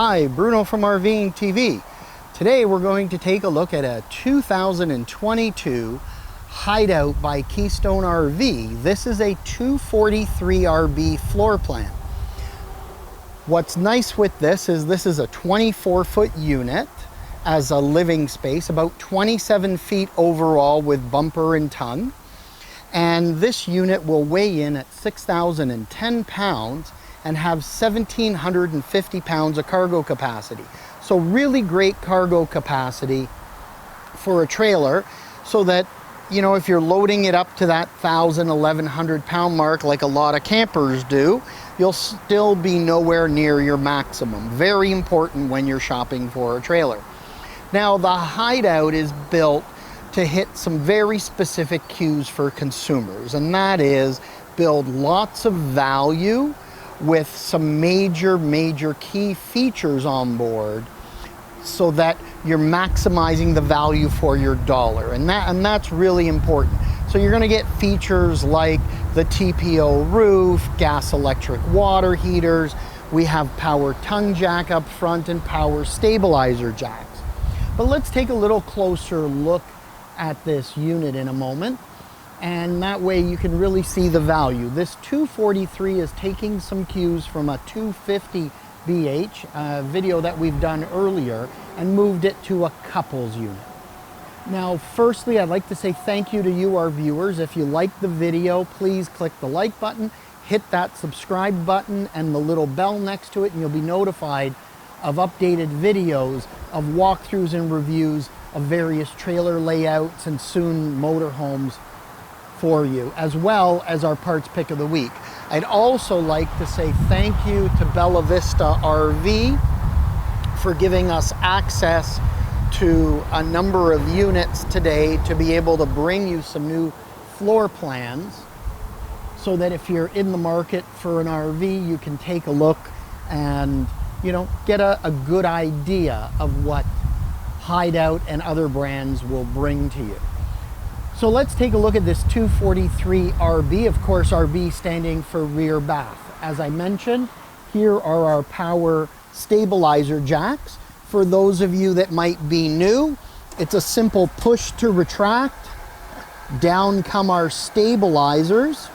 Hi, Bruno from RVing TV. Today we're going to take a look at a 2022 Hideout by Keystone RV. This is a 243RB floor plan. What's nice with this is a 24-foot unit as a living space, about 27 feet overall with bumper and tongue. And this unit will weigh in at 6,010 pounds and have 1,750 pounds of cargo capacity. So really great cargo capacity for a trailer, so that, you know, if you're loading it up to that 1,000, 1,100 pound mark like a lot of campers do, you'll still be nowhere near your maximum. Very important when you're shopping for a trailer. Now, the Hideout is built to hit some very specific cues for consumers, and that is build lots of value with some major key features on board, so that you're maximizing the value for your dollar, and that's really important. So you're going to get features like the TPO roof, gas electric water heaters. We have power tongue jack up front and power stabilizer jacks. But let's take a little closer look at this unit in a moment, and that way you can really see the value. This 243 is taking some cues from a 250 BH video that we've done earlier and moved it to a couples unit. Now, firstly, I'd like to say thank you to you, our viewers. If you like the video, please click the like button, hit that subscribe button and the little bell next to it, and you'll be notified of updated videos of walkthroughs and reviews of various trailer layouts and soon motorhomes for you, as well as our parts pick of the week. I'd also like to say thank you to Bella Vista RV for giving us access to a number of units today to be able to bring you some new floor plans, so that if you're in the market for an RV, you can take a look and, you know, get a good idea of what Hideout and other brands will bring to you. So let's take a look at this 243RB. Of course, RB standing for rear bath. As I mentioned, here are our power stabilizer jacks. For those of you that might be new, it's a simple push to retract. Down come our stabilizers.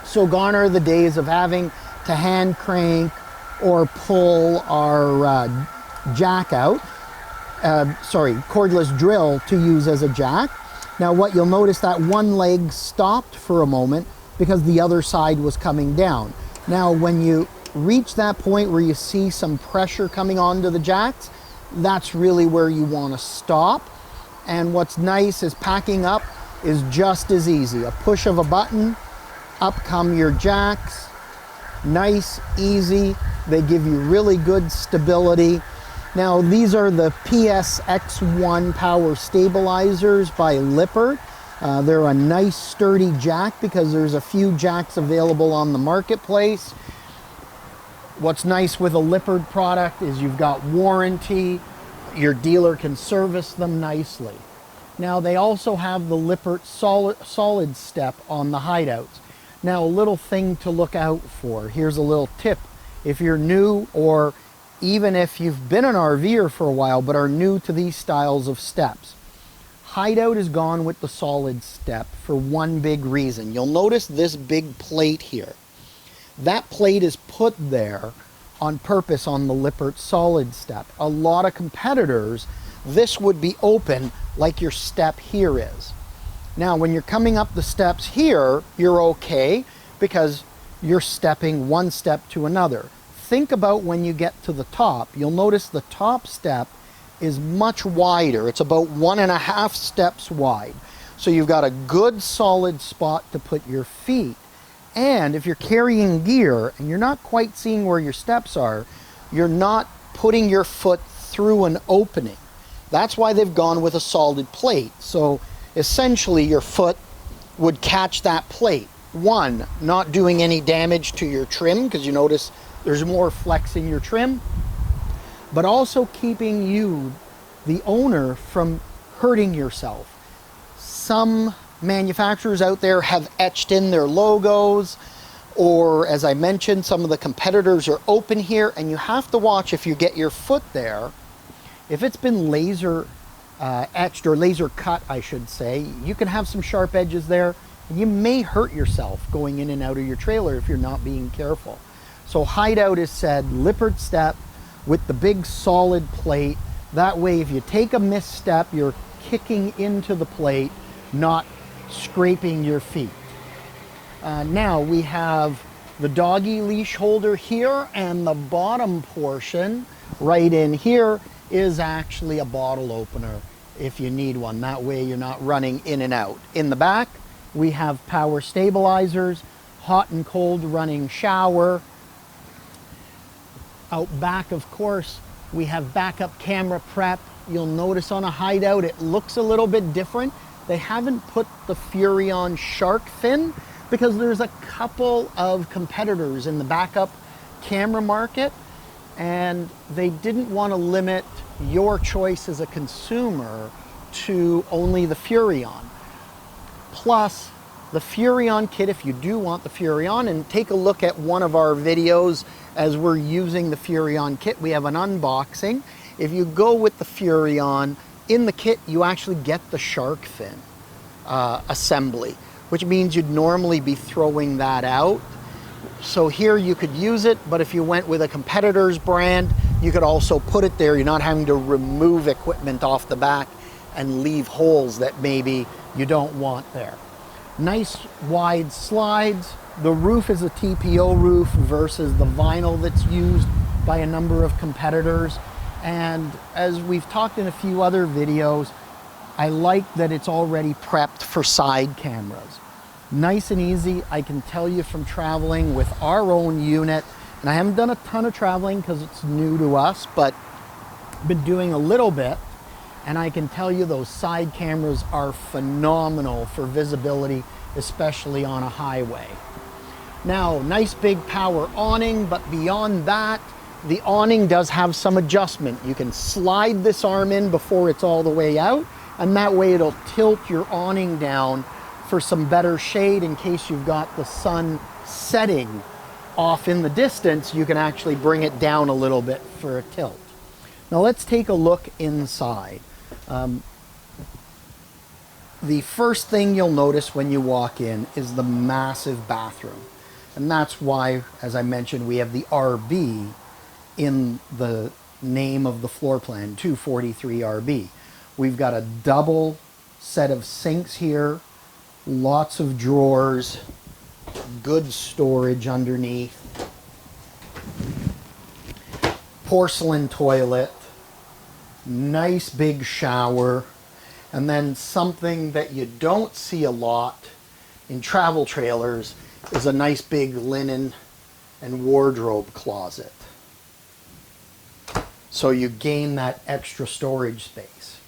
So gone are the days of having to hand crank or pull our jack out. Cordless drill to use as a jack. Now what you'll notice, that one leg stopped for a moment because the other side was coming down. Now when you reach that point where you see some pressure coming onto the jacks, that's really where you want to stop. And what's nice is packing up is just as easy. A push of a button, up come your jacks. Nice, easy. They give you really good stability. Now, these are the PSX1 power stabilizers by Lippert. They're a nice sturdy jack because there's a few jacks available on the marketplace. What's nice with a Lippert product is you've got warranty. Your dealer can service them nicely. Now, they also have the Lippert solid step on the Hideouts. Now, a little thing to look out for. Here's a little tip. If you're new, or even if you've been an RVer for a while but are new to these styles of steps, Hideout has gone with the solid step for one big reason. You'll notice this big plate here. That plate is put there on purpose on the Lippert solid step. A lot of competitors, this would be open like your step here is. Now, when you're coming up the steps here, you're okay because you're stepping one step to another. Think about when you get to the top. You'll notice the top step is much wider. It's about 1.5 steps wide. So you've got a good solid spot to put your feet. And if you're carrying gear and you're not quite seeing where your steps are, you're not putting your foot through an opening. That's why they've gone with a solid plate. So essentially your foot would catch that plate. One, not doing any damage to your trim, because you notice there's more flex in your trim, but also keeping you, the owner, from hurting yourself. Some manufacturers out there have etched in their logos Or as I mentioned, some of the competitors are open here, and you have to watch if you get your foot there. If it's been laser etched, or laser cut, I should say, you can have some sharp edges there. You may hurt yourself going in and out of your trailer if you're not being careful. So Hideout is said Lippert step with the big solid plate. That way, if you take a misstep, you're kicking into the plate, not scraping your feet. Now we have the doggy leash holder here, and the bottom portion right in here is actually a bottle opener if you need one. That way you're not running in and out. In the back, we have power stabilizers, hot and cold running shower. Out back, of course, we have backup camera prep. You'll notice on a Hideout, it looks a little bit different. They haven't put the Furrion shark fin because there's a couple of competitors in the backup camera market, and they didn't want to limit your choice as a consumer to only the Furrion. Plus, the Furrion kit, if you do want the Furrion, and take a look at one of our videos as we're using the Furrion kit, we have an unboxing. If you go with the Furrion, in the kit you actually get the shark fin assembly, which means you'd normally be throwing that out. So here you could use it, but if you went with a competitor's brand, you could also put it there. You're not having to remove equipment off the back and leave holes that maybe you don't want there. Nice wide slides. The roof is a TPO roof versus the vinyl that's used by a number of competitors. And as we've talked in a few other videos, I like that it's already prepped for side cameras. Nice and easy. I can tell you from traveling with our own unit, and I haven't done a ton of traveling because it's new to us, but been doing a little bit, and I can tell you those side cameras are phenomenal for visibility, especially on a highway. Now, nice big power awning, but beyond that, the awning does have some adjustment. You can slide this arm in before it's all the way out, and that way it'll tilt your awning down for some better shade in case you've got the sun setting off in the distance. You can actually bring it down a little bit for a tilt. Now let's take a look inside. The first thing you'll notice when you walk in is the massive bathroom. And that's why, as I mentioned, we have the RB in the name of the floor plan, 243RB. We've got a double set of sinks here, lots of drawers, good storage underneath, porcelain toilet, nice big shower, and then something that you don't see a lot in travel trailers is a nice big linen and wardrobe closet. So you gain that extra storage space.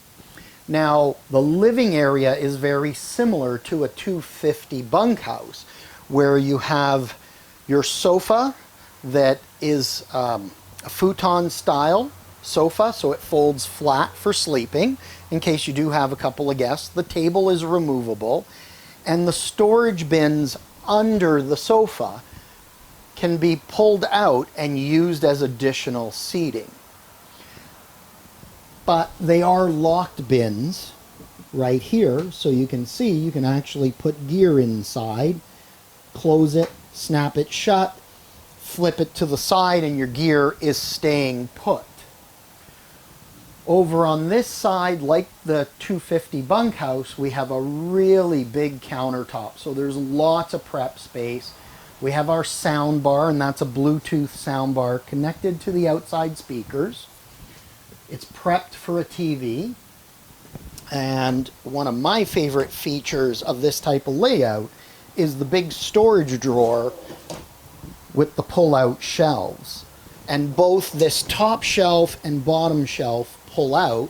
Now, the living area is very similar to a 250 bunkhouse, where you have your sofa that is a futon style sofa, so it folds flat for sleeping in case you do have a couple of guests. The table is removable, and the storage bins under the sofa can be pulled out and used as additional seating. But they are locked bins right here, so you can see you can actually put gear inside, close it, snap it shut, flip it to the side, and your gear is staying put. Over on this side, like the 250 bunkhouse, we have a really big countertop, so there's lots of prep space. We have our sound bar, and that's a Bluetooth sound bar connected to the outside speakers. It's prepped for a TV, and one of my favorite features of this type of layout is the big storage drawer with the pull-out shelves. And both this top shelf and bottom shelf pull out,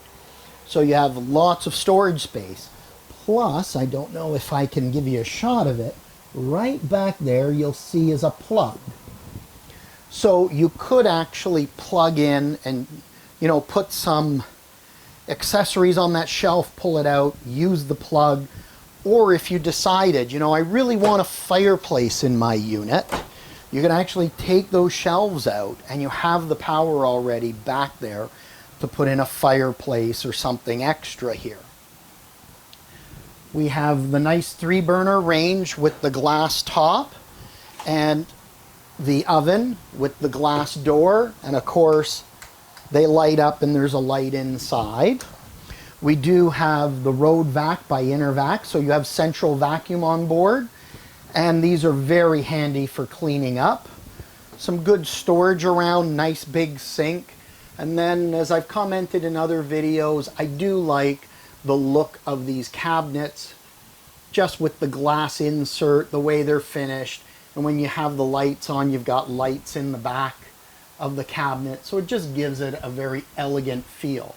so you have lots of storage space. Plus, I don't know if I can give you a shot of it, right back there you'll see is a plug. So you could actually plug in and, you know, put some accessories on that shelf, pull it out, use the plug. Or if you decided, you know, I really want a fireplace in my unit, You can actually take those shelves out and you have the power already back there to put in a fireplace or something extra here. We have the nice 3-burner range with the glass top and the oven with the glass door, and of course they light up and there's a light inside. We do have the road vac by Intervac, so you have central vacuum on board, and these are very handy for cleaning up. Some good storage around, nice big sink. And then, as I've commented in other videos, I do like the look of these cabinets, just with the glass insert, the way they're finished. And when you have the lights on, you've got lights in the back of the cabinet, so it just gives it a very elegant feel.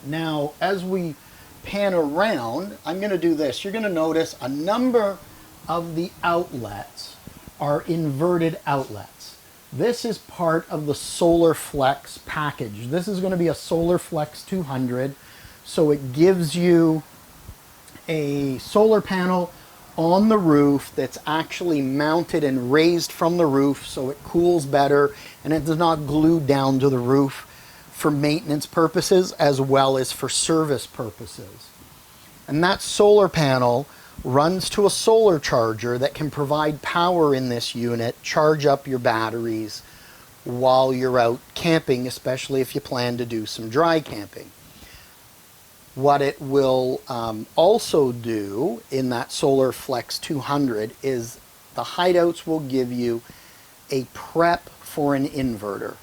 Now, as we pan around, I'm going to do this. You're going to notice a number of the outlets are inverted outlets. This is part of the Solar Flex package. This is going to be a Solar Flex 200, so it gives you a solar panel on the roof that's actually mounted and raised from the roof, so it cools better and it does not glue down to the roof for maintenance purposes as well as for service purposes. And that solar panel runs to a solar charger that can provide power in this unit, charge up your batteries while you're out camping, especially if you plan to do some dry camping. What it will also do in that Solar Flex 200 is the Hideouts will give you a prep for an inverter,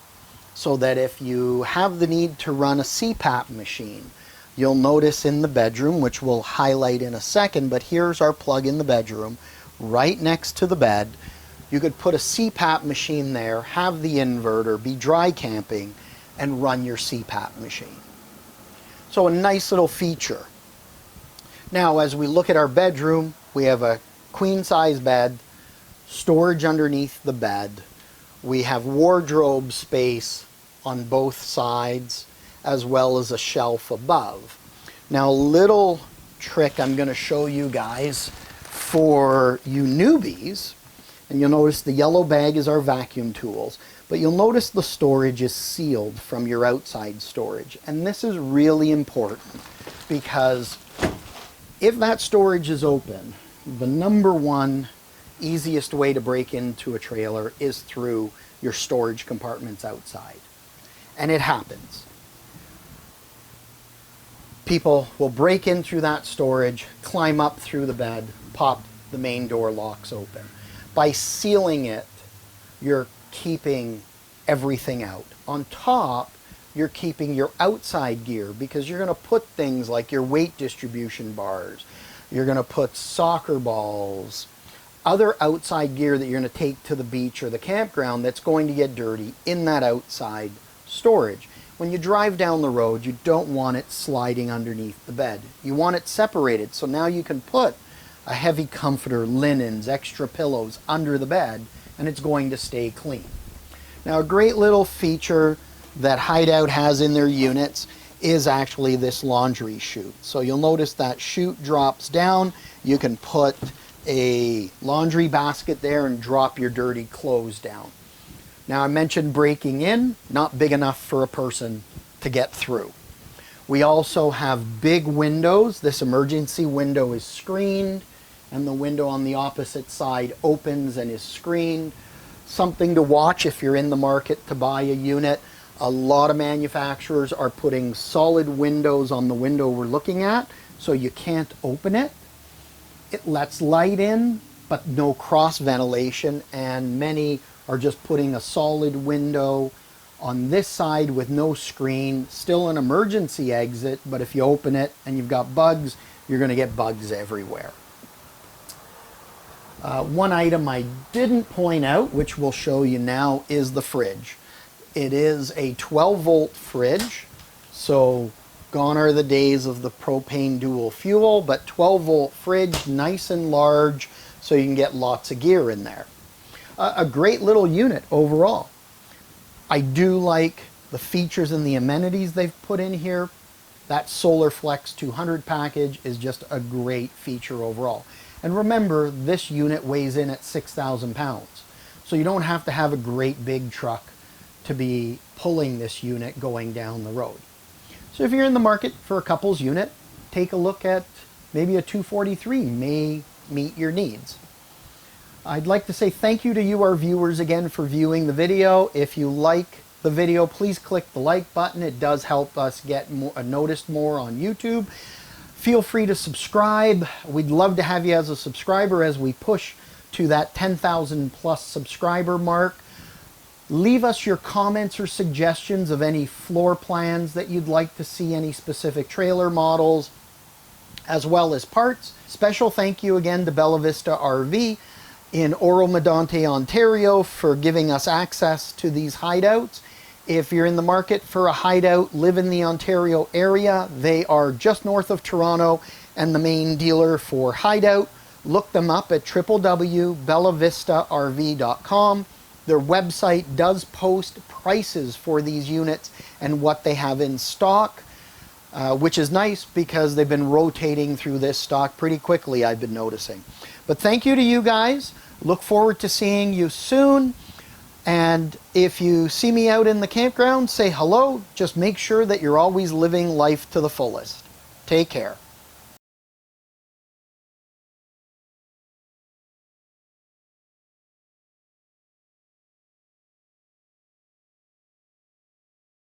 so that if you have the need to run a CPAP machine, you'll notice in the bedroom, which we'll highlight in a second, but here's our plug in the bedroom, right next to the bed. You could put a CPAP machine there, have the inverter, be dry camping, and run your CPAP machine. So a nice little feature. Now, as we look at our bedroom, we have a queen size bed, storage underneath the bed. We have wardrobe space on both sides, as well as a shelf above. Now, a little trick I'm going to show you guys for you newbies, and you'll notice the yellow bag is our vacuum tools, but you'll notice the storage is sealed from your outside storage. And this is really important because if that storage is open, the number one easiest way to break into a trailer is through your storage compartments outside. And it happens. People will break in through that storage, climb up through the bed, pop the main door locks open. By sealing it, you're keeping everything out. On top, you're keeping your outside gear because you're going to put things like your weight distribution bars, you're going to put soccer balls, other outside gear that you're going to take to the beach or the campground that's going to get dirty in that outside storage. When you drive down the road, you don't want it sliding underneath the bed. You want it separated, so now you can put a heavy comforter, linens, extra pillows under the bed, and it's going to stay clean. Now, a great little feature that Hideout has in their units is actually this laundry chute. So you'll notice that chute drops down. You can put a laundry basket there and drop your dirty clothes down. Now, I mentioned breaking in, not big enough for a person to get through. We also have big windows. This emergency window is screened, and the window on the opposite side opens and is screened. Something to watch if you're in the market to buy a unit. A lot of manufacturers are putting solid windows on the window we're looking at, so you can't open it. It lets light in, but no cross ventilation, and many are just putting a solid window on this side with no screen, still an emergency exit, but if you open it and you've got bugs, you're going to get bugs everywhere. One item I didn't point out, which we'll show you now, is the fridge. It is a 12-volt fridge, so gone are the days of the propane dual fuel, but 12-volt fridge, nice and large, so you can get lots of gear in there. A great little unit overall. I do like the features and the amenities they've put in here. That Solar Flex 200 package is just a great feature overall. And remember, this unit weighs in at 6,000 pounds. So you don't have to have a great big truck to be pulling this unit going down the road. So if you're in the market for a couples unit, take a look at maybe a 243 may meet your needs. I'd like to say thank you to you, our viewers, again for viewing the video. If you like the video, please click the like button. It does help us get noticed more on YouTube. Feel free to subscribe. We'd love to have you as a subscriber as we push to that 10,000 plus subscriber mark. Leave us your comments or suggestions of any floor plans that you'd like to see, any specific trailer models, as well as parts. Special thank you again to Bella Vista RV in Oro-Medonte, Ontario for giving us access to these hideouts. If you're in the market for a hideout, live in the Ontario area, they are just north of Toronto and the main dealer for Hideout. Look them up at www.bellavistarv.com. Their website does post prices for these units and what they have in stock, which is nice because they've been rotating through this stock pretty quickly, I've been noticing. But thank you to you guys. Look forward to seeing you soon. And if you see me out in the campground, say hello. Just make sure that you're always living life to the fullest. Take care.